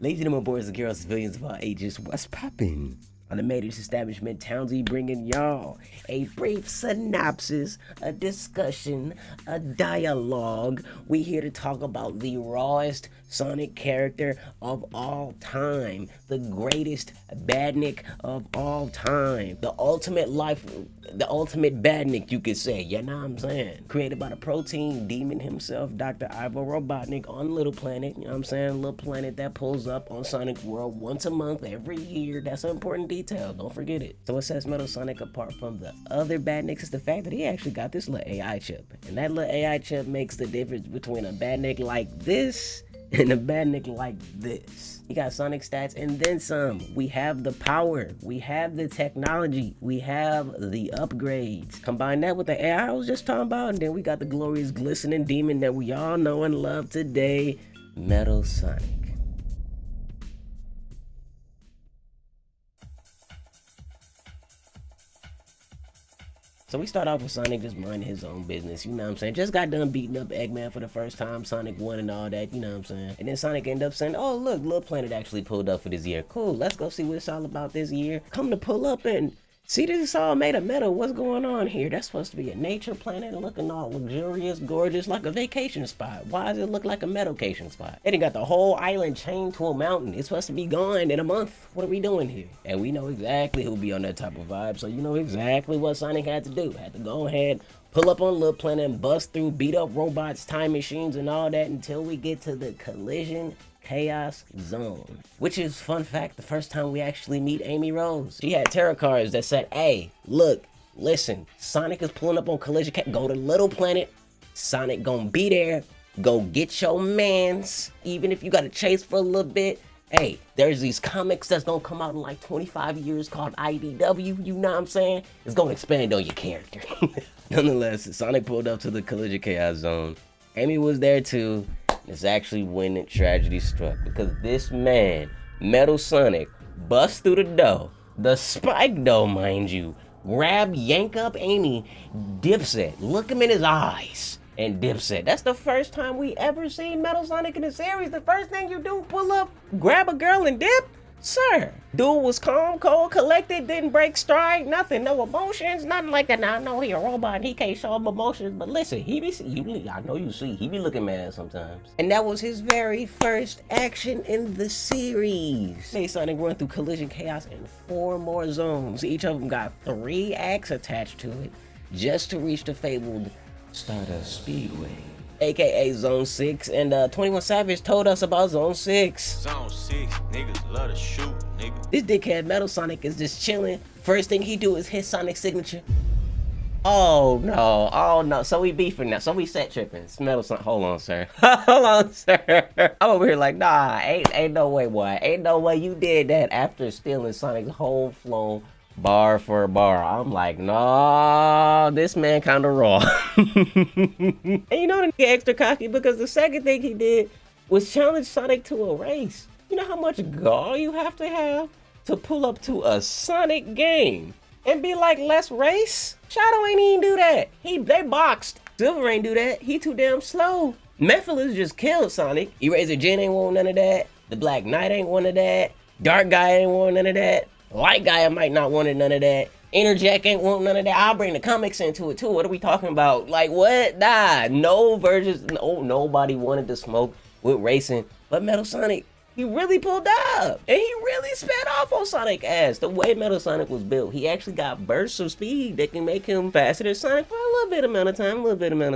Ladies and gentlemen, boys and girls, civilians of all ages, what's poppin'? On the Menace establishment, Townzie bringing y'all a brief synopsis, a discussion, a dialogue. We here to talk about the rawest Sonic character of all time, the greatest badnik of all time, the ultimate badnik, you could say. You know what I'm saying? Created by the protein demon himself, Dr. Ivo Robotnik on Little Planet. You know what I'm saying? Little Planet that pulls up on Sonic's World once a month, every year. That's an important detail. Don't forget it. So what sets Metal Sonic apart from the other badniks is the fact that he actually got this little AI chip. And that little AI chip makes the difference between a badnik like this and a badnik like this. He got Sonic stats and then some. We have the power, we have the technology, we have the upgrades. Combine that with the AI I was just talking about, and then we got the glorious glistening demon that we all know and love today, Metal Sonic. So we start off with Sonic just minding his own business, you know what I'm saying? Just got done beating up Eggman for the first time, Sonic won and all that, you know what I'm saying? And then Sonic ended up saying, oh look, Little Planet actually pulled up for this year. Cool, let's go see what it's all about this year. Come to pull up and see this is all made of metal. What's going on here? That's supposed to be a nature planet looking all luxurious, gorgeous, like a vacation spot. Why does it look like a metalcation spot? They done got the whole island chained to a mountain. It's supposed to be gone in a month. What are we doing here? And we know exactly who'll be on that type of vibe, so you know exactly what Sonic had to do. Had to go ahead, pull up on Little Planet and bust through, beat up robots, time machines, and all that until we get to the collision Chaos Zone, which is, fun fact, the first time we actually meet Amy Rose. She had tarot cards that said, hey, look, listen, Sonic is pulling up on collision, go to Little Planet, Sonic gonna be there, go get your mans, even if you gotta chase for a little bit. Hey, there's these comics that's gonna come out in like 25 years called IDW, you know what I'm saying? It's gonna expand on your character. Nonetheless, Sonic pulled up to the collision Chaos Zone. Amy was there too. It's actually when tragedy struck, because this man, Metal Sonic, busts through the door, the spike door, mind you, grab, yank up Amy, Dipset, look him in his eyes, and Dipset. That's the first time we ever seen Metal Sonic in the series. The first thing you do, pull up, grab a girl and dip? Sir, dude was calm, cold, collected, didn't break stride, nothing, no emotions, nothing like that. Now I know he a robot and he can't show up emotions, but listen, I know you see, he be looking mad sometimes. And that was his very first action in the series. Hey, Sonic run through Collision Chaos in 4 more zones. Each of them got 3 acts attached to it, just to reach the fabled Stardust Speedway, aka Zone 6, and 21 Savage told us about Zone 6. Zone 6, niggas love to shoot, nigga. This dickhead Metal Sonic is just chilling. First thing he do is hit Sonic's signature. Oh no, so we beefing now, so we set tripping. It's Metal Sonic, hold on, sir. Hold on, sir. I'm over here like, nah, ain't no way, boy. Ain't no way you did that after stealing Sonic's whole flow bar for bar. I'm like, nah, this man kinda raw. And you know the nigga extra cocky because the second thing he did was challenge Sonic to a race. You know how much gall you have to pull up to a Sonic game and be like, let's race? Shadow ain't even do that. They boxed. Silver ain't do that. He too damn slow. Mephiles just killed Sonic. Eraser Jin ain't want none of that. The Black Knight ain't want of that. Dark Guy ain't want none of that. Light Guy might not want none of that. Interjack ain't want none of that. I'll bring the comics into it too. What are we talking about? Like what? Nah, no versions. No, nobody wanted to smoke with racing, but Metal Sonic, he really pulled up, and he really sped off on Sonic ass. The way Metal Sonic was built, he actually got bursts of speed that can make him faster than Sonic for a little bit amount of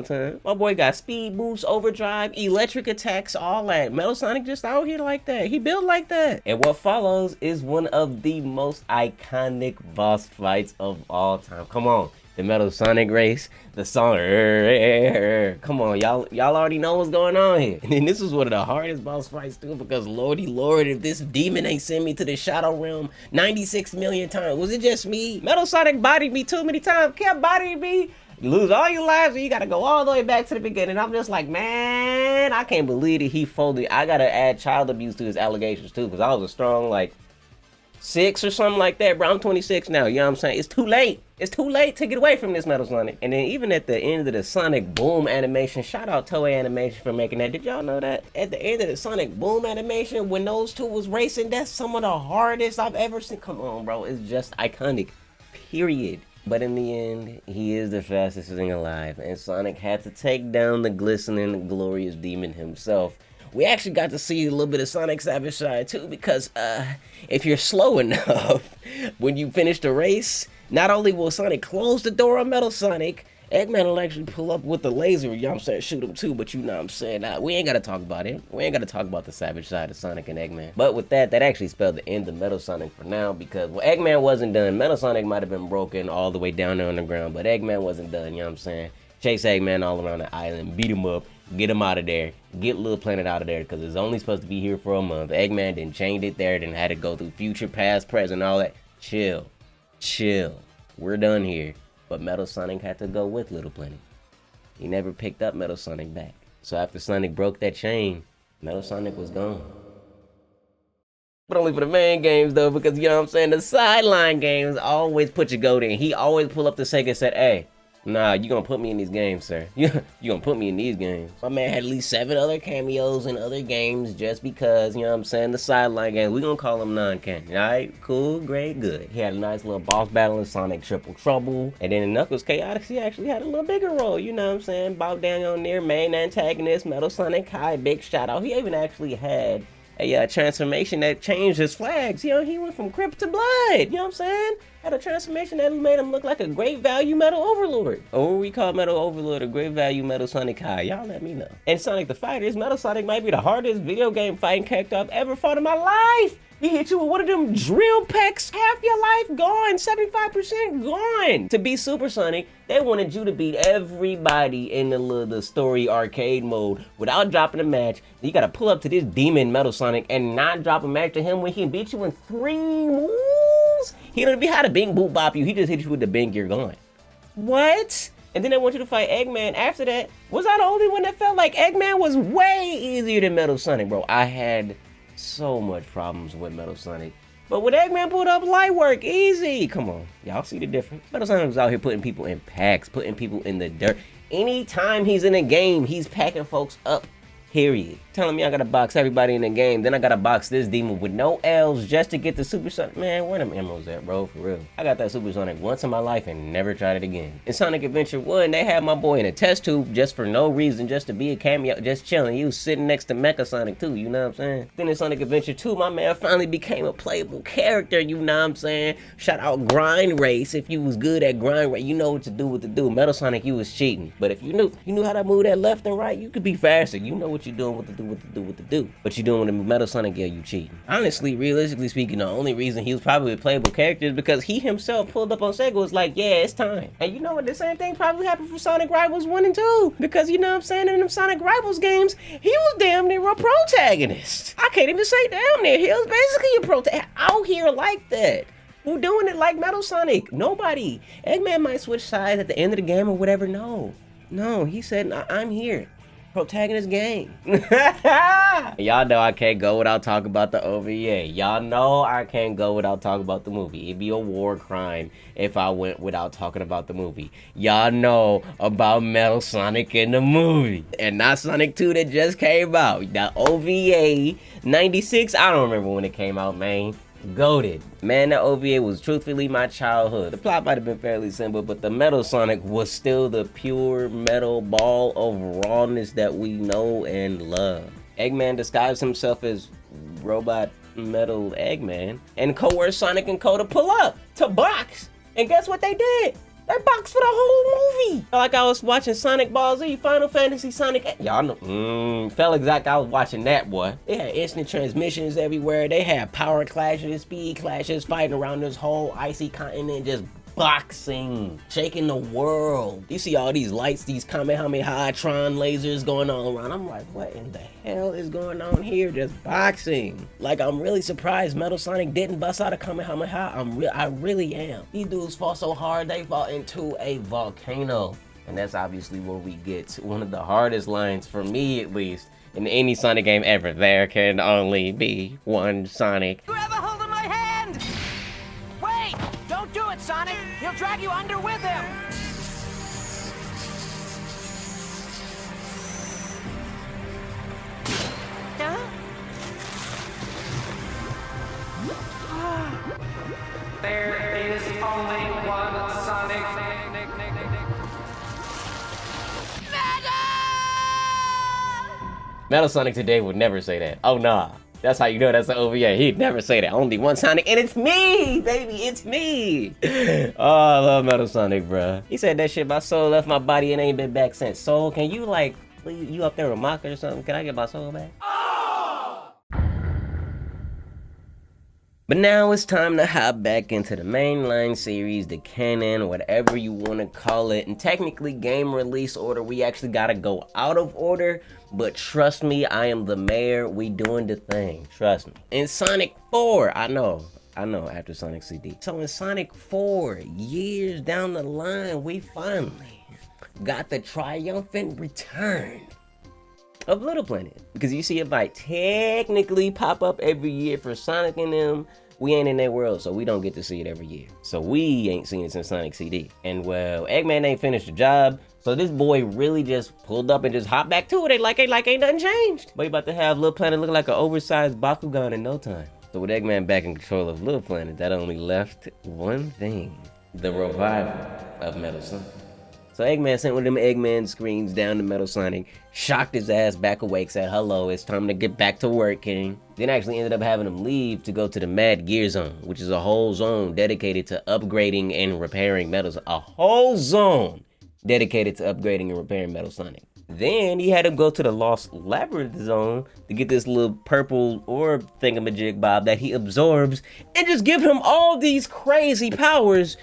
time, My boy got speed boost, overdrive, electric attacks, all that. Metal Sonic just out here like that. He built like that. And what follows is one of the most iconic boss fights of all time. Come on. The Metal Sonic race, the song, come on, y'all already know what's going on here. And then this is one of the hardest boss fights too, because lordy lord, if this demon ain't sent me to the Shadow Realm 96 million times, was it just me? Metal Sonic bodied me too many times, kept bodying me. You lose all your lives and you gotta go all the way back to the beginning. I'm just like, man, I can't believe that he folded. I gotta add child abuse to his allegations too, because I was a strong like 6 or something like that, bro. I'm 26 now, you know what I'm saying? It's too late. It's too late to get away from this Metal Sonic. And then even at the end of the Sonic Boom animation, shout out Toei Animation for making that. Did y'all know that? At the end of the Sonic Boom animation, when those two was racing, that's some of the hardest I've ever seen. Come on, bro. It's just iconic. Period. But in the end, he is the fastest thing alive. And Sonic had to take down the glistening, glorious demon himself. We actually got to see a little bit of Sonic Savage side too, because if you're slow enough, when you finish the race, not only will Sonic close the door on Metal Sonic, Eggman will actually pull up with the laser, you know what I'm saying, shoot him too, but you know what I'm saying, we ain't got to talk about it. We ain't got to talk about the savage side of Sonic and Eggman. But with that, that actually spelled the end of Metal Sonic for now, because well, Eggman wasn't done. Metal Sonic might have been broken all the way down there on the ground, but Eggman wasn't done, you know what I'm saying. Chase Eggman all around the island, beat him up, get him out of there, get Little Planet out of there, because it's only supposed to be here for a month. Eggman then chained it there, then had to go through future, past, present, all that. Chill. We're done here. But Metal Sonic had to go with Little Planet. He never picked up Metal Sonic back. So after Sonic broke that chain, Metal Sonic was gone. But only for the main games though, because you know what I'm saying, the sideline games always put your goat in. He always pull up the Sega and said, hey, nah, you gonna put me in these games, sir. You gonna put me in these games. My man had at least 7 other cameos in other games just because, you know what I'm saying, the sideline games. We gonna call them non-canon, alright? Cool, great, good. He had a nice little boss battle in Sonic Triple Trouble. And then in Knuckles Chaotix, he actually had a little bigger role, you know what I'm saying? Bob Daniel on there, main antagonist, Metal Sonic High, big shout out. He even actually had a transformation that changed his flags. You know, he went from Crypt to Blood, you know what I'm saying? Had a transformation that made him look like a great value Metal Overlord. Or we call Metal Overlord a great value Metal Sonic High. Y'all let me know. And Sonic the Fighters, Metal Sonic might be the hardest video game fighting character I've ever fought in my life. He hit you with one of them drill pecks, half your life gone, 75% gone. To beat Super Sonic, they wanted you to beat everybody in the story arcade mode without dropping a match. You gotta pull up to this demon Metal Sonic and not drop a match to him when he beat you in 3 moves. He don't be how to bing boop bop you, he just hit you with the bing, you're gone. What? And then they want you to fight Eggman after that. Was I the only one that felt like Eggman was way easier than Metal Sonic, bro? I had so much problems with Metal Sonic. But with Eggman pulled up light work, easy. Come on, y'all see the difference? Metal Sonic was out here putting people in packs, putting people in the dirt. Anytime he's in a game, he's packing folks up, period. Telling me I gotta box everybody in the game, then I gotta box this demon with no L's just to get the Super Sonic. Man, where them emeralds at, bro? For real. I got that Super Sonic once in my life and never tried it again. In Sonic Adventure 1, they had my boy in a test tube just for no reason, just to be a cameo, just chilling. He was sitting next to Mecha Sonic too, you know what I'm saying? Then in Sonic Adventure 2, my man finally became a playable character, you know what I'm saying? Shout out Grind Race. If you was good at Grind Race, you know what to do. Metal Sonic, you was cheating. But if you knew how to move that left and right, you could be faster. You know what you're doing, what to do. But you doing with the Metal Sonic, yeah, you cheating. Honestly, realistically speaking, the only reason he was probably a playable character is because he himself pulled up on Sega was like, yeah, it's time. And you know what, the same thing probably happened for Sonic Rivals 1 and 2. Because you know what I'm saying, in them Sonic Rivals games, he was damn near a protagonist. I can't even say damn near, he was basically a protagonist out here like that. Who doing it like Metal Sonic? Nobody. Eggman might switch sides at the end of the game or whatever. No, he said, I'm here. Protagonist game. Y'all know I can't go without talking about the OVA. Y'all know I can't go without talking about the movie. It'd be a war crime if I went without talking about the movie. Y'all know about Metal Sonic in the movie. And not Sonic 2 that just came out. The OVA 96, I don't remember when it came out, man. Goated. Man, that OVA was truthfully my childhood. The plot might have been fairly simple, but the Metal Sonic was still the pure metal ball of rawness that we know and love. Eggman disguised himself as robot metal Eggman and coerced Sonic and Co to pull up, to box. And guess what they did? They boxed for the whole movie. Like I was watching Sonic Ball Z, Final Fantasy Sonic. Y'all know, felt exactly I was watching that, boy. They had instant transmissions everywhere. They had power clashes, speed clashes, fighting around this whole icy continent, just boxing, shaking the world. You see all these lights, these Kamehameha-tron lasers going on around. I'm like, what in the hell is going on here? Just boxing. Like, I'm really surprised Metal Sonic didn't bust out a Kamehameha. I really am. These dudes fought so hard, they fought into a volcano. And that's obviously where we get to one of the hardest lines, for me at least, in any Sonic game ever. There can only be one Sonic. Grab a hold of my hand! Wait! Don't do it, Sonic! You'll He'll drag you under with him. There is only one Sonic. Metal Sonic today would never say that. Oh nah. That's how you know that's an OVA. He'd never say that. Only one Sonic, and it's me, baby. It's me. Oh, I love Metal Sonic, bruh. He said that shit. My soul left my body and ain't been back since. Soul, can you like, you up there with Maka or something? Can I get my soul back? But now it's time to hop back into the mainline series, the canon, whatever you want to call it. And technically, game release order, we actually got to go out of order. But trust me, I am the mayor. We doing the thing. Trust me. In Sonic 4, I know, after Sonic CD. So in Sonic 4, years down the line, we finally got the triumphant return of Little Planet. Because you see it might technically pop up every year for Sonic and them. We ain't in that world, so we don't get to see it every year. So we ain't seen it since Sonic CD. And well, Eggman ain't finished the job, so this boy really just pulled up and just hopped back to it like ain't nothing changed. But he about to have Little Planet look like an oversized Bakugan in no time. So with Eggman back in control of Little Planet, that only left one thing: the revival of Metal Sonic. So Eggman sent one of them Eggman screens down to Metal Sonic, shocked his ass back awake, said, "Hello, it's time to get back to work, King." Then actually ended up having him leave to go to the Mad Gear Zone, which is a whole zone dedicated to upgrading and repairing Metal. A whole zone dedicated to upgrading and repairing Metal Sonic. Then he had him go to the Lost Labyrinth Zone to get this little purple orb thingamajig bob that he absorbs and just give him all these crazy powers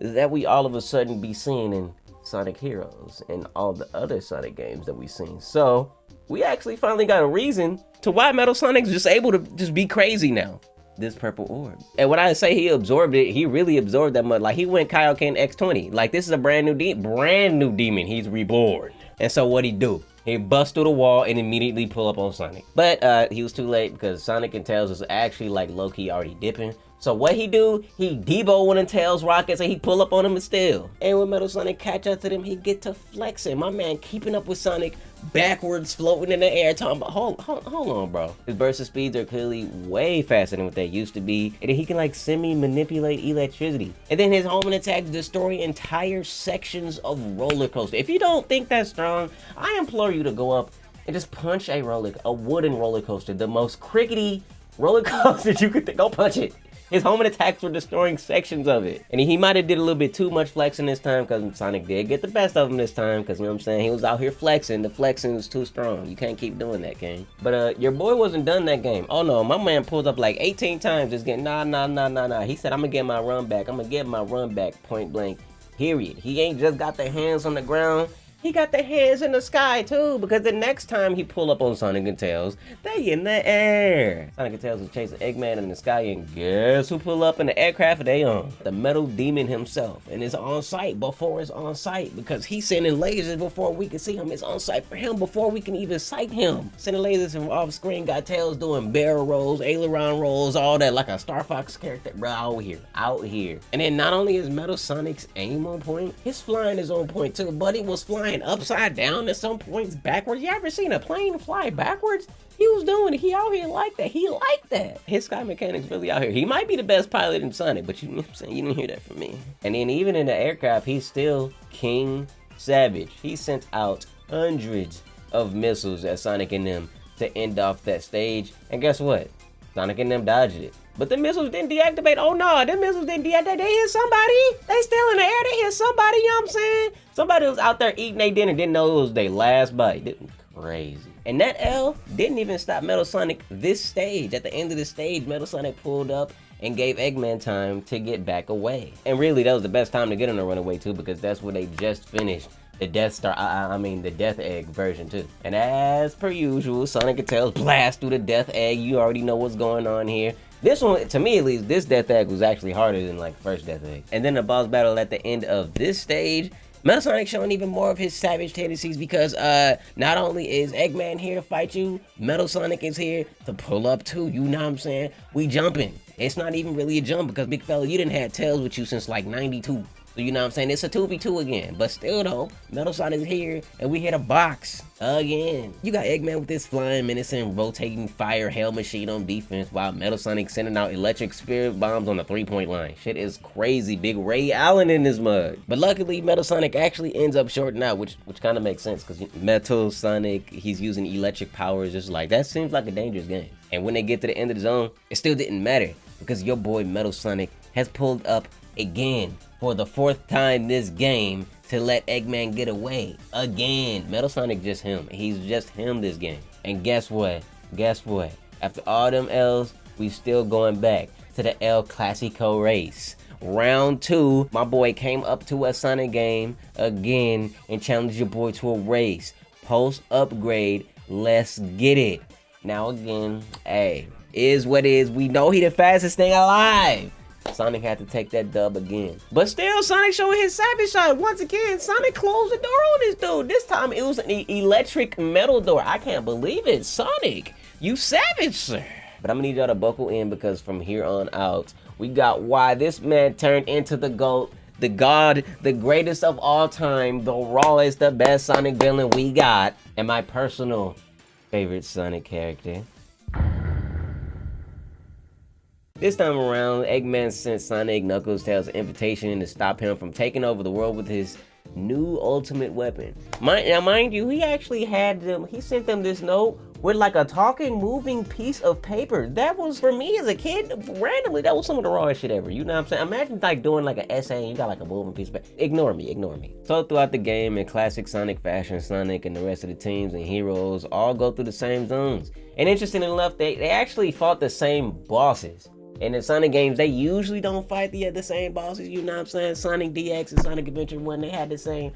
that we all of a sudden be seeing in Sonic Heroes and all the other Sonic games that we've seen. So we actually finally got a reason to why Metal Sonic's just able to just be crazy now. This purple orb. And when I say he absorbed it, he really absorbed that much. Like he went Kaioken X20. Like this is a brand new demon. He's reborn. And so what'd he do? He bust through the wall and immediately pull up on Sonic. But he was too late because Sonic and Tails was actually like low-key already dipping. So what he do? He debo one of Tails' rockets and he pull up on him and still. And when Metal Sonic catch up to them, he get to flexing. My man keeping up with Sonic backwards, floating in the air, talking about, hold on, bro. His burst of speeds are clearly way faster than what they used to be. And then he can like semi-manipulate electricity. And then his homing attacks destroy entire sections of roller coaster. If you don't think that's strong, I implore you to go up and just punch a wooden roller coaster. The most crickety roller coaster you could think. Go punch it. His homing attacks were destroying sections of it. And he might have did a little bit too much flexing this time because Sonic did get the best of him this time because, you know what I'm saying, he was out here flexing. The flexing was too strong. You can't keep doing that, King. But your boy wasn't done that game. Oh no, my man pulled up like 18 times just getting nah. He said, I'm gonna get my run back. I'm gonna get my run back, point blank, period. He ain't just got the hands on the ground. He got the hands in the sky too, because the next time he pull up on Sonic and Tails, they in the air. Sonic and Tails was chasing Eggman in the sky, and guess who pull up in the aircraft they on? The Metal Demon himself, and it's on site before it's on site, because he's sending lasers before we can see him. It's on site for him before we can even sight him. Sending lasers from off screen, got Tails doing barrel rolls, aileron rolls, all that, like a Star Fox character, bro, out here. And then not only is Metal Sonic's aim on point, his flying is on point too. Buddy was flying upside down at some points, backwards. You ever seen a plane fly backwards? He was doing it. He out here like that. He liked that. His sky mechanics really out here. He might be the best pilot in Sonic, but you know what I'm saying? You didn't hear that from me. And then even in the aircraft, he's still King Savage. He sent out hundreds of missiles at Sonic and them to end off that stage. And guess what? Sonic and them dodged it. But the missiles didn't deactivate. Oh no, them missiles didn't deactivate. They hit somebody. They still in the air. They hit somebody, you know what I'm saying? Somebody was out there eating their dinner, didn't know it was their last bite. Crazy. And that L didn't even stop Metal Sonic this stage. At the end of the stage, Metal Sonic pulled up and gave Eggman time to get back away. And really, that was the best time to get on the runaway too, because that's where they just finished the Death Star, the Death Egg version too. And as per usual, Sonic and Tails blast through the Death Egg. You already know what's going on here. This one, to me at least, this Death Egg was actually harder than like first Death Egg. And then the boss battle at the end of this stage, Metal Sonic showing even more of his savage tendencies because not only is Eggman here to fight you, Metal Sonic is here to pull up too, you know what I'm saying? We jumping. It's not even really a jump because big fella, you didn't have Tails with you since like 92. So you know what I'm saying? It's a 2v2 again. But still though, Metal Sonic's here and we hit a box again. You got Eggman with this flying menace and rotating fire hell machine on defense while Metal Sonic sending out electric spirit bombs on the 3-point line. Shit is crazy. Big Ray Allen in this mug. But luckily Metal Sonic actually ends up shorting out, which kind of makes sense because Metal Sonic, he's using electric powers. Just like that seems like a dangerous game. And when they get to the end of the zone, it still didn't matter because your boy Metal Sonic has pulled up again for the 4th time this game to let Eggman get away again. Metal Sonic just him. He's just him this game. And guess what? Guess what? After all them L's, we still going back to the El Clasico race. Round 2, my boy came up to a Sonic game again and challenged your boy to a race. Post upgrade, let's get it. Now again, hey, is what is. We know he the fastest thing alive. Sonic had to take that dub again. But still, Sonic showing his savage side. Once again, Sonic closed the door on this dude. This time it was an electric metal door. I can't believe it. Sonic, you savage, sir. But I'm gonna need y'all to buckle in because from here on out, we got why this man turned into the GOAT, the God, the greatest of all time, the rawest, the best Sonic villain we got, and my personal favorite Sonic character. This time around, Eggman sent Sonic, Knuckles, Tails an invitation to stop him from taking over the world with his new ultimate weapon. Mind you, he actually had them, he sent them this note with like a talking, moving piece of paper. That was, for me as a kid, randomly, that was some of the rawest shit ever. You know what I'm saying? Imagine like doing like an essay and you got like a moving piece of paper. Ignore me, ignore me. So throughout the game, in classic Sonic fashion, Sonic and the rest of the teams and heroes all go through the same zones. And interestingly enough, they actually fought the same bosses. And in Sonic games, they usually don't fight the same bosses, you know what I'm saying? Sonic DX and Sonic Adventure 1, they had the same,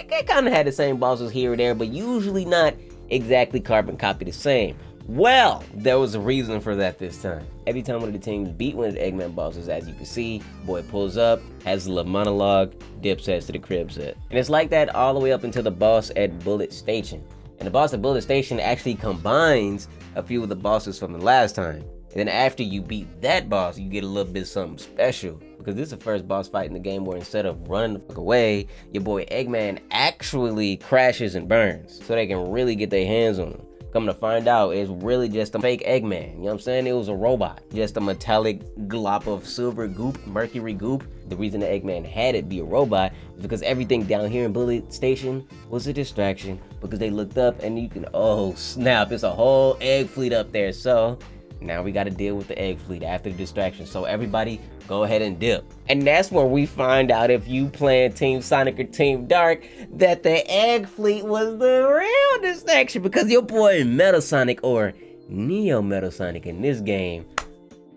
they kind of had the same bosses here or there, but usually not exactly carbon copy the same. Well, there was a reason for that this time. Every time one of the teams beat one of the Eggman bosses, as you can see, boy pulls up, has a little monologue, dips heads to the crib set. And it's like that all the way up until the boss at Bullet Station. And the boss at Bullet Station actually combines a few of the bosses from the last time. And then after you beat that boss, you get a little bit something special. Because this is the first boss fight in the game where instead of running the fuck away, your boy Eggman actually crashes and burns. So they can really get their hands on him. Come to find out, it's really just a fake Eggman. You know what I'm saying? It was a robot. Just a metallic glop of silver goop, mercury goop. The reason the Eggman had it be a robot is because everything down here in Bullet Station was a distraction. Because they looked up and you can, oh snap, it's a whole egg fleet up there. So now we got to deal with the egg fleet after the distraction. So everybody go ahead and dip. And that's where we find out if you playing Team Sonic or Team Dark that the egg fleet was the real distraction because your boy Metal Sonic or Neo Metal Sonic in this game,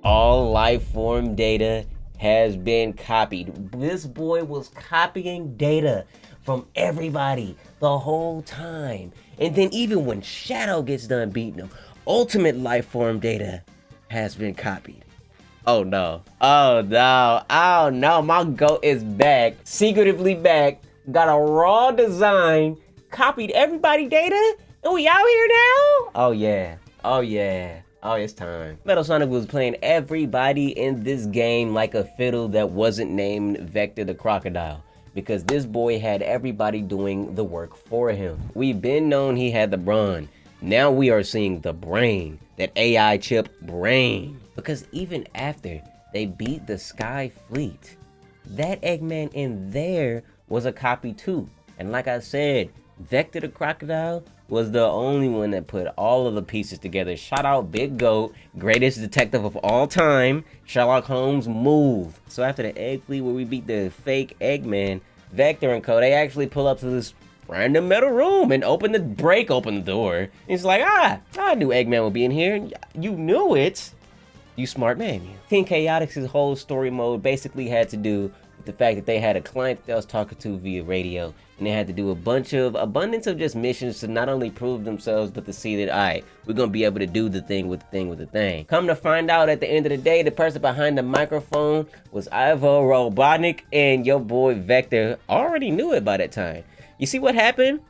all life form data has been copied. This boy was copying data from everybody the whole time. And then even when Shadow gets done beating him, ultimate life form data has been copied. Oh no, oh no, oh no, my GOAT is back, secretively back, got a raw design, copied everybody data, and we out here now? Oh yeah, oh yeah, oh it's time. Metal Sonic was playing everybody in this game like a fiddle that wasn't named Vector the Crocodile. Because this boy had everybody doing the work for him. We've been known he had the brawn. Now we are seeing the brain, that AI chip brain. Because even after they beat the Sky Fleet, that Eggman in there was a copy too. And like I said, Vector the Crocodile was the only one that put all of the pieces together. Shout out Big GOAT, greatest detective of all time, Sherlock Holmes move. So after the Egg Fleet where we beat the fake Eggman, Vector and co, they actually pull up to this random metal room and open the door. It's like, I knew Eggman would be in here. You knew it. You smart man. Team Chaotix's whole story mode basically had to do with the fact that they had a client that they was talking to via radio, and they had to do abundance of just missions to not only prove themselves, but to see that, alright, we're gonna be able to do the thing with the thing. Come to find out at the end of the day, the person behind the microphone was Ivo Robotnik, and your boy Vector already knew it by that time. You see what happened?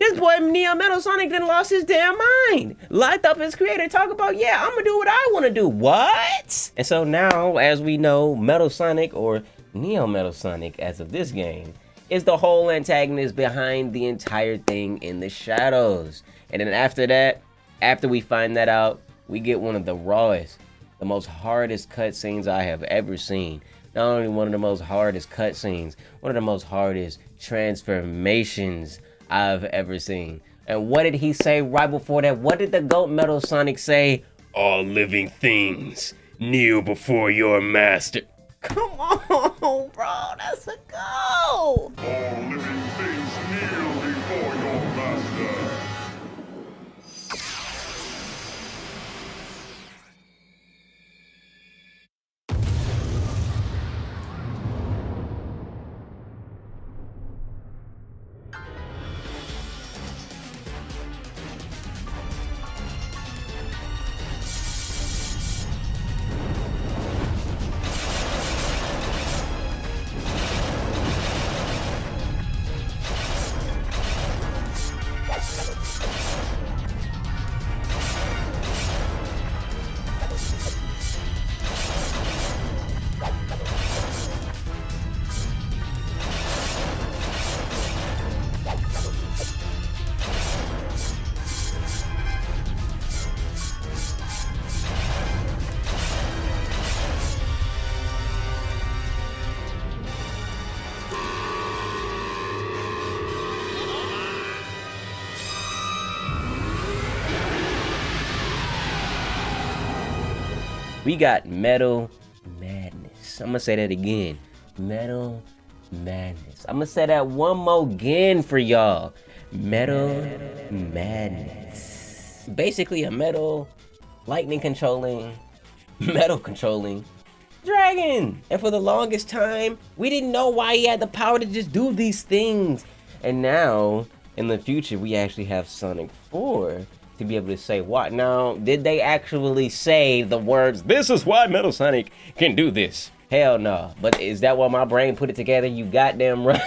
This boy Neo Metal Sonic then lost his damn mind. Locked up his creator, talk about, yeah, I'm gonna do what I wanna do. What? And so now, as we know, Metal Sonic or Neo Metal Sonic, as of this game, is the whole antagonist behind the entire thing in the shadows. And then after that, after we find that out, we get one of the rawest, the most hardest cutscenes I have ever seen. Not only one of the most hardest cutscenes, one of the most hardest transformations I've ever seen. And what did he say right before that? What did the GOAT Metal Sonic say? All living things kneel before your master. Come on, bro, that's a goal. All living things kneel before your master. We got Metal Madness. I'm gonna say that again. Metal Madness. I'm gonna say that one more again for y'all. Metal Madness. Basically a metal, lightning controlling, metal controlling dragon. And for the longest time, we didn't know why he had the power to just do these things. And now, in the future, we actually have Sonic 4 to be able to say what. Now, did they actually say the words, "This is why Metal Sonic can do this"? Hell no. But is that why my brain put it together? You goddamn right.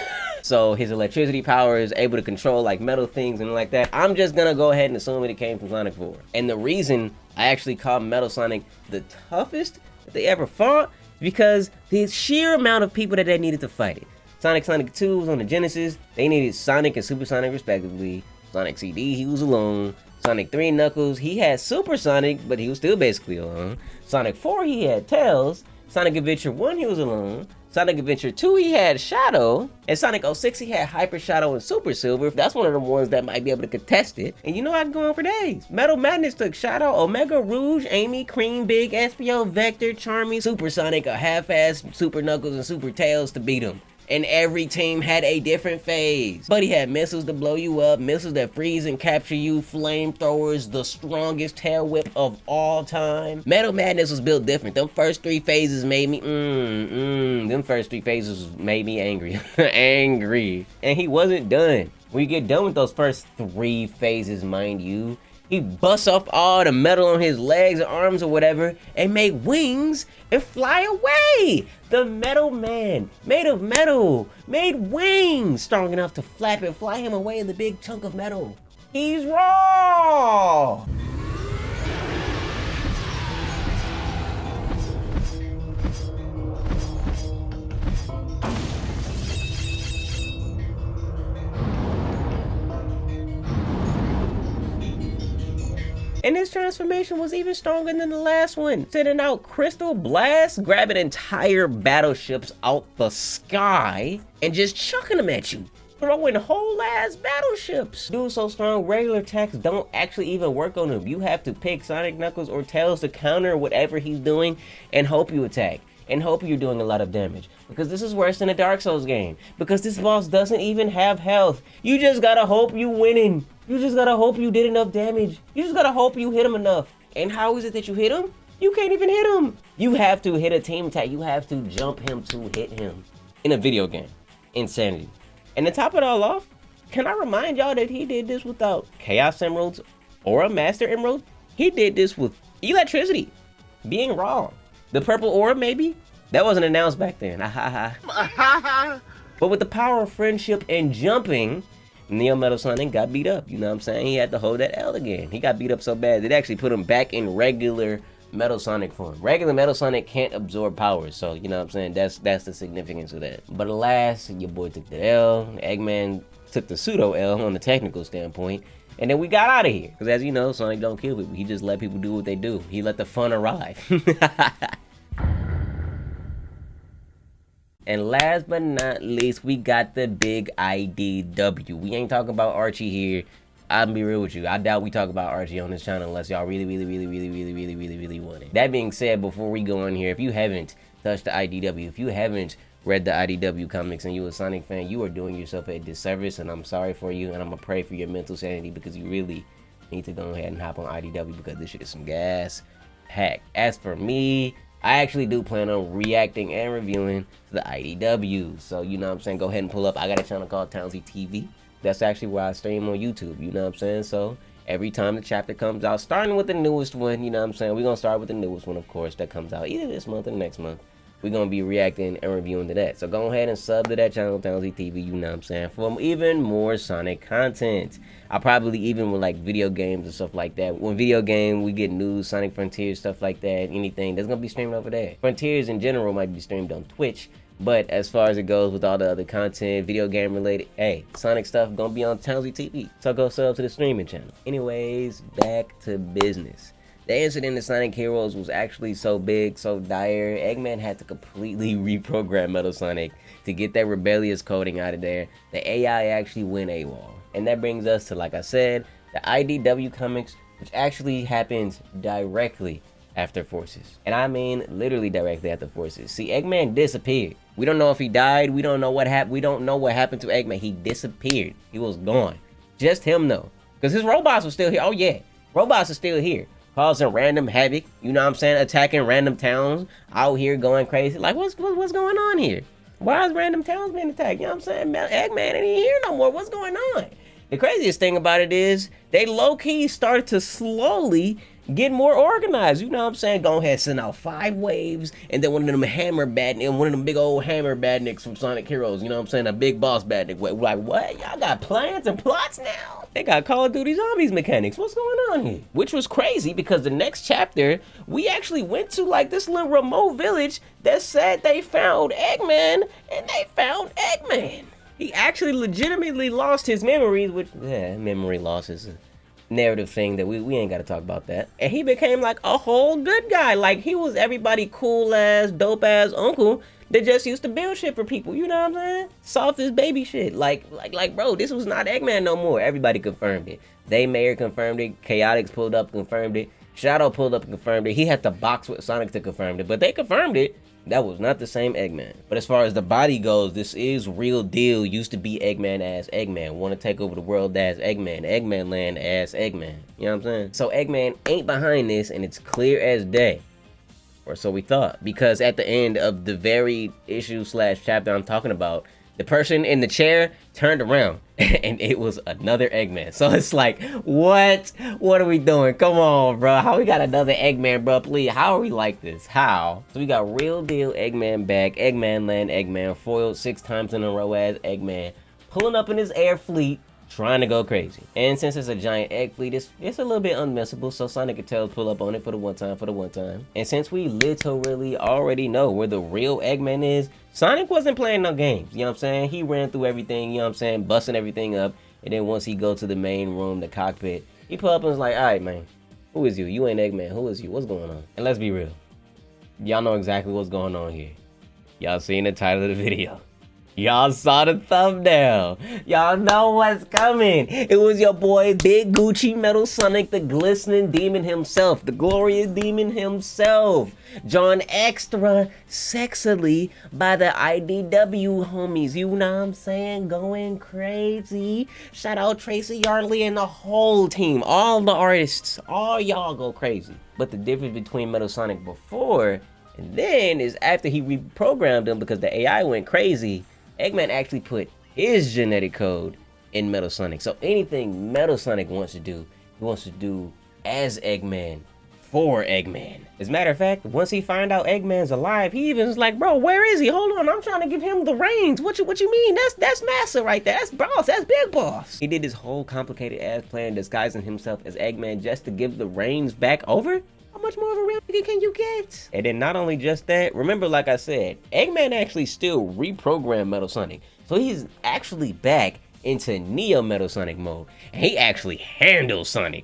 So his electricity power is able to control like metal things and like that. I'm just gonna go ahead and assume it came from Sonic 4. And the reason I actually call Metal Sonic the toughest that they ever fought, because the sheer amount of people that they needed to fight it. Sonic 2 was on the Genesis. They needed Sonic and Super Sonic respectively. Sonic CD, he was alone. Sonic 3 Knuckles, he had Super Sonic, but he was still basically alone. Sonic 4, he had Tails. Sonic Adventure 1, he was alone. Sonic Adventure 2, he had Shadow. And Sonic 06, he had Hyper Shadow and Super Silver. That's one of the ones that might be able to contest it. And you know, I can go on for days. Metal Madness took Shadow, Omega Rouge, Amy, Cream, Big, Espio, Vector, Charmy, Super Sonic, a half-assed Super Knuckles, and Super Tails to beat him. And every team had a different phase. But he had missiles to blow you up, missiles that freeze and capture you, flamethrowers, the strongest tail whip of all time. Metal Madness was built different. Them first 3 phases made me, them first 3 phases made me angry. Angry. And he wasn't done. When you get done with those first 3 phases, mind you, he busts off all the metal on his legs and arms or whatever and make wings and fly away. The Metal Man, made of metal, made wings strong enough to flap and fly him away in the big chunk of metal. He's raw. And his transformation was even stronger than the last one, sending out crystal blasts, grabbing entire battleships out the sky, and just chucking them at you. Throwing whole ass battleships. Dude so strong, regular attacks don't actually even work on him. You have to pick Sonic, Knuckles, or Tails to counter whatever he's doing and hope you attack. And hope you're doing a lot of damage. Because this is worse than a Dark Souls game. Because this boss doesn't even have health. You just gotta hope you winning. You just gotta hope you did enough damage. You just gotta hope you hit him enough. And how is it that you hit him? You can't even hit him. You have to hit a team attack. You have to jump him to hit him. In a video game. Insanity. And to top it all off, can I remind y'all that he did this without Chaos Emeralds or a Master Emerald? He did this with electricity. Being raw. The purple aura, maybe? That wasn't announced back then. But with the power of friendship and jumping, Neo Metal Sonic got beat up. You know what I'm saying? He had to hold that L again. He got beat up so bad, it actually put him back in regular Metal Sonic form. Regular Metal Sonic can't absorb power, so you know what I'm saying? That's the significance of that. But alas, your boy took the L. Eggman took the pseudo L on the technical standpoint. And then we got out of here. Because as you know, Sonic don't kill people. He just let people do what they do. He let the fun arrive. And last but not least, we got the big IDW. We ain't talking about Archie here. I'll be real with you. I doubt we talk about Archie on this channel unless y'all really want it. That being said, before we go on here, if you haven't touched the IDW, if you haven't read the IDW comics and you a Sonic fan, you are doing yourself a disservice, and I'm sorry for you, and I'm gonna pray for your mental sanity because you really need to go ahead and hop on IDW because this shit is some gas pack. As for me, I actually do plan on reacting and reviewing to the IDW. So, you know what I'm saying? Go ahead and pull up. I got a channel called Townzie TV. That's actually where I stream on YouTube. You know what I'm saying? So, every time the chapter comes out, starting with the newest one, you know what I'm saying? We're going to start with the newest one, of course, that comes out either this month or next month. We're going to be reacting and reviewing to that. So, go ahead and sub to that channel, Townzie TV, you know what I'm saying? For even more Sonic content. I probably even with like video games and stuff like that. When video game, we get news, Sonic Frontiers, stuff like that, anything that's gonna be streamed over there. Frontiers in general might be streamed on Twitch, but as far as it goes with all the other content, video game related, hey, Sonic stuff gonna be on Townzie TV. So go sub to the streaming channel. Anyways, back to business. The incident in Sonic Heroes was actually so big, so dire, Eggman had to completely reprogram Metal Sonic to get that rebellious coding out of there. The AI actually went AWOL. And that brings us to, like I said, the IDW comics, which actually happens directly after Forces. And I mean literally directly after Forces. See, Eggman disappeared. We don't know if he died. We don't know what happened. We don't know what happened to Eggman. He disappeared. He was gone. Just him though. Because his robots were still here. Oh yeah, robots are still here. Causing random havoc, you know what I'm saying? Attacking random towns, out here going crazy. Like, what's going on here? Why is random towns being attacked? You know what I'm saying? Eggman ain't here no more. What's going on? The craziest thing about it is they low-key started to slowly get more organized. You know what I'm saying? Go ahead, send out 5 waves, and then one of them one of them big old hammer badniks from Sonic Heroes. You know what I'm saying? A big boss badnik. Like, what? Y'all got plans and plots now? They got Call of Duty Zombies mechanics. What's going on here? Which was crazy because the next chapter, we actually went to like this little remote village that said they found Eggman, and they found Eggman. He actually legitimately lost his memories, which, memory loss is a narrative thing that we ain't got to talk about that. And he became like a whole good guy. Like, he was everybody cool ass, dope ass uncle that just used to build shit for people. You know what I'm saying? Soft as baby shit. Like, bro, this was not Eggman no more. Everybody confirmed it. They Mayor confirmed it. Chaotix pulled up, confirmed it. Shadow pulled up and confirmed it. He had to box with Sonic to confirm it, but they confirmed it. That was not the same Eggman. But as far as the body goes, this is real deal. Used to be Eggman as Eggman. Want to take over the world as Eggman. Eggman land as Eggman. You know what I'm saying? So Eggman ain't behind this, and it's clear as day. Or so we thought. Because at the end of the very issue / chapter I'm talking about, the person in the chair turned around and it was another Eggman. So it's like, what are we doing? Come on, bro. How we got another Eggman, bro? Please, how are we like this? How? So we got real deal Eggman back. Eggman land, Eggman foiled 6 times in a row as Eggman, pulling up in his air fleet, trying to go crazy. And since it's a giant egg fleet, it's a little bit unmissable, so Sonic and Tails pull up on it for the one time. And since we literally already know where the real Eggman is, Sonic wasn't playing no games, you know what I'm saying? He ran through everything, you know what I'm saying, busting everything up, and then once he go to the main room, the cockpit, he pull up and was like, alright man, who is you? You ain't Eggman, who is you? What's going on? And let's be real, y'all know exactly what's going on here. Y'all seen the title of the video. Y'all saw the thumbnail. Y'all know what's coming. It was your boy, Big Gucci Metal Sonic, the glistening demon himself, the glorious demon himself, drawn extra sexily by the IDW homies. You know what I'm saying? Going crazy. Shout out Tracy Yardley and the whole team. All the artists. All y'all go crazy. But the difference between Metal Sonic before and then is after he reprogrammed him because the AI went crazy, Eggman actually put his genetic code in Metal Sonic. So anything Metal Sonic wants to do, he wants to do as Eggman, for Eggman. As a matter of fact, once he find out Eggman's alive, he even was like, bro, where is he? Hold on, I'm trying to give him the reins. What you mean? That's Massa right there. That's boss. That's Big Boss. He did this whole complicated ass plan disguising himself as Eggman just to give the reins back over? Come much more of a real nigga can you get? And then not only just that, remember like I said, Eggman actually still reprogrammed Metal Sonic. So he's actually back into Neo Metal Sonic mode. And he actually handles Sonic.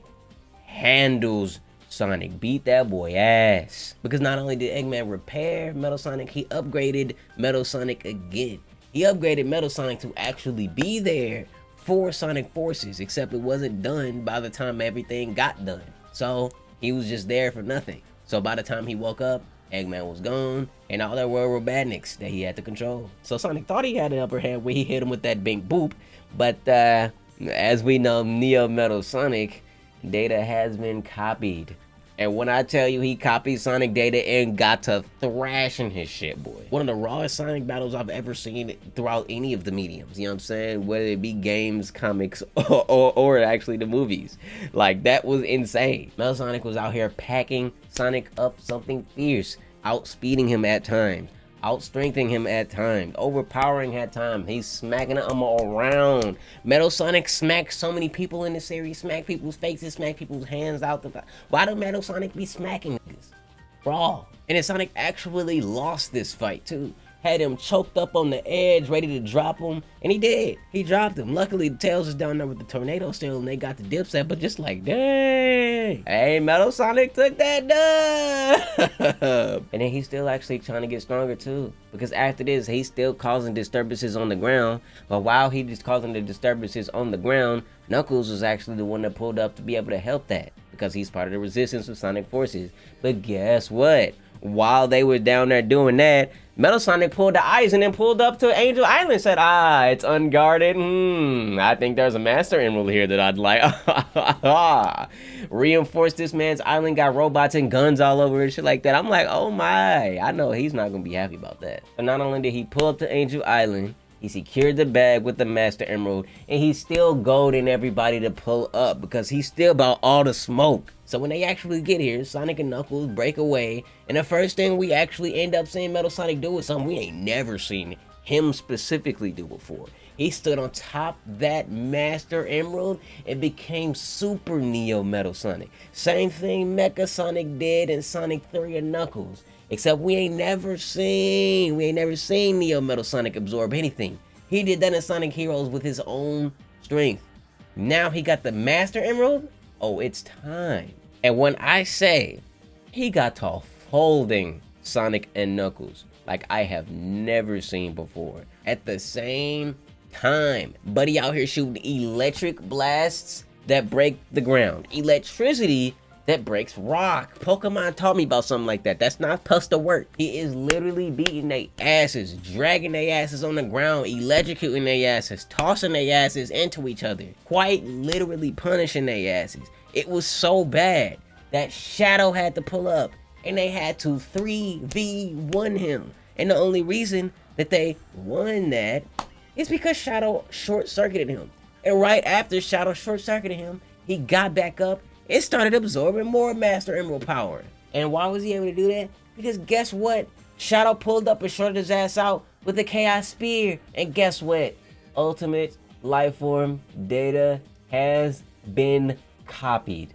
Beat that boy ass. Because not only did Eggman repair Metal Sonic, he upgraded Metal Sonic again. He upgraded Metal Sonic to actually be there for Sonic Forces, except it wasn't done by the time everything got done. So he was just there for nothing. So by the time he woke up, Eggman was gone, and all there were badniks that he had to control. So Sonic thought he had an upper hand when he hit him with that big boop, but as we know, Neo Metal Sonic, Data has been copied. And when I tell you he copied Sonic Data and got to thrashing his shit, boy. One of the rawest Sonic battles I've ever seen throughout any of the mediums, you know what I'm saying? Whether it be games, comics, or actually the movies. Like, that was insane. Metal Sonic was out here packing Sonic up something fierce, outspeeding him at times, outstrengthening him at times, overpowering at times. He's smacking them all around. Metal Sonic smacked so many people in the series, smacked people's faces, smacked people's hands out the... Why do Metal Sonic be smacking niggas? Raw. And then Sonic actually lost this fight too. Had him choked up on the edge, ready to drop him, and he did. He dropped him. Luckily, Tails is down there with the tornado still, and they got the dip set, but just like, dang. Hey, Metal Sonic took that dub. And then he's still actually trying to get stronger too, because after this, he's still causing disturbances on the ground, but while he was causing the disturbances on the ground, Knuckles was actually the one that pulled up to be able to help that, because he's part of the resistance of Sonic Forces. But guess what? While they were down there doing that, Metal Sonic pulled the ice and then pulled up to Angel Island, said, it's unguarded. I think there's a Master Emerald here that I'd like. Reinforced this man's island, got robots and guns all over and shit like that. I'm like, oh my, I know he's not gonna be happy about that. But not only did he pull up to Angel Island, he secured the bag with the Master Emerald, and he's still goading everybody to pull up because he's still about all the smoke. So when they actually get here, Sonic and Knuckles break away, and the first thing we actually end up seeing Metal Sonic do is something we ain't never seen him specifically do before. He stood on top that Master Emerald and became Super Neo Metal Sonic. Same thing Mecha Sonic did in Sonic 3 and Knuckles. Except we ain't never seen Neo Metal Sonic absorb anything. He did that in Sonic Heroes with his own strength. Now he got the Master Emerald. Oh, it's time. And when I say he got to folding Sonic and Knuckles like I have never seen before. At the same time, Buddy out here shooting electric blasts that break the ground. Electricity that breaks rock. Pokemon taught me about something like that. That's not supposed to work. He is literally beating their asses, dragging their asses on the ground, electrocuting their asses, tossing their asses into each other. Quite literally punishing their asses. It was so bad that Shadow had to pull up and they had to 3v1 him. And the only reason that they won that is because Shadow short-circuited him. And right after Shadow short-circuited him, he got back up. It started absorbing more Master Emerald power. And why was he able to do that? Because guess what? Shadow pulled up and shorted his ass out with the Chaos Spear. And guess what? Ultimate Lifeform Data has been copied.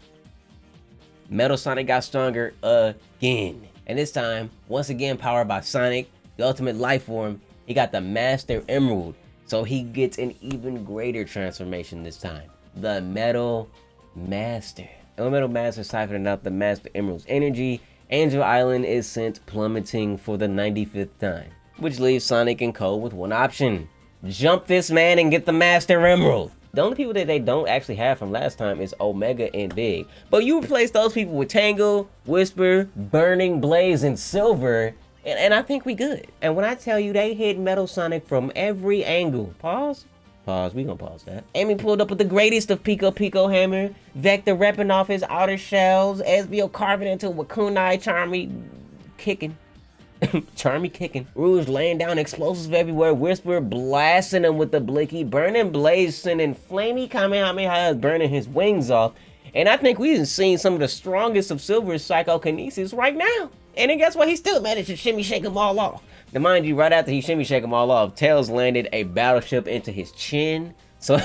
Metal Sonic got stronger again. And this time, once again powered by Sonic, the Ultimate Lifeform, he got the Master Emerald. So he gets an even greater transformation this time. The Metal Master. And Metal Master siphoning out the Master Emerald's energy. Angel Island is sent plummeting for the 95th time, which leaves Sonic and Co with one option: jump this man and get the Master Emerald. The only people that they don't actually have from last time is Omega and Big. But you replace those people with Tangle, Whisper, Burning Blaze, and Silver, and I think we good. And when I tell you they hit Metal Sonic from every angle, pause, we gonna pause that. Amy pulled up with the greatest of Pico Hammer, Vector repping off his outer shells, Esbio carving into Wakunai, Charmy kicking. Charmy kicking. Rouge laying down explosives everywhere, Whisper blasting him with the blicky, Burning Blaze sending flamey Kamehameha burning his wings off. And I think we've seen some of the strongest of Silver's psychokinesis right now. And then guess what? He still managed to shimmy shake them all off. Now mind you, right after he shimmy shake them all off, Tails landed a battleship into his chin, So,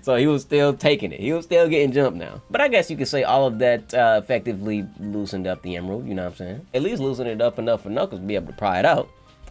so he was still taking it. He was still getting jumped now. But I guess you could say all of that effectively loosened up the emerald, you know what I'm saying? At least loosened it up enough for Knuckles to be able to pry it out.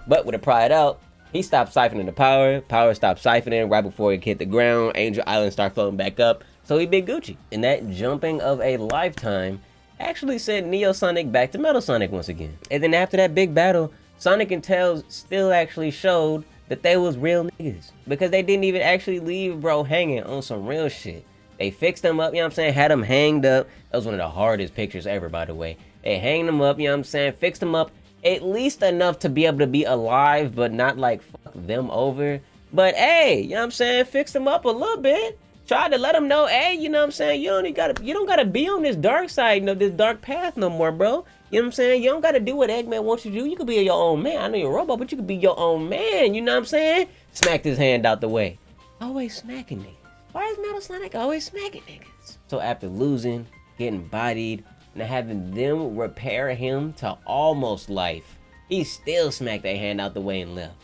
But with it pry it out, he stopped siphoning the power. Power stopped siphoning right before it hit the ground. Angel Island started floating back up. So he been Gucci. And that jumping of a lifetime actually sent Neo Sonic back to Metal Sonic once again. And then after that big battle, Sonic and Tails still actually showed that they was real niggas. Because they didn't even actually leave bro hanging on some real shit. They fixed him up, you know what I'm saying? Had him hanged up. That was one of the hardest pictures ever, by the way. They hanged him up, you know what I'm saying? Fixed him up at least enough to be able to be alive, but not like fuck them over. But hey, you know what I'm saying? Fixed him up a little bit. Tried to let him know, hey, you know what I'm saying? You don't gotta be on this dark side, you know, this dark path no more, bro. You know what I'm saying? You don't gotta do what Eggman wants you to do. You could be your own man. I know you're a robot, but you could be your own man. You know what I'm saying? Smacked his hand out the way. Always smacking niggas. Why is Metal Sonic always smacking niggas? So after losing, getting bodied, and having them repair him to almost life, he still smacked that hand out the way and left.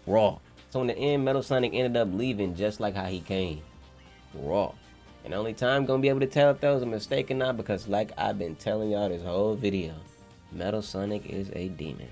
Raw. So in the end, Metal Sonic ended up leaving just like how he came. Raw. And only time gonna be able to tell if that was a mistake or not, because like I've been telling y'all this whole video, Metal Sonic is a demon.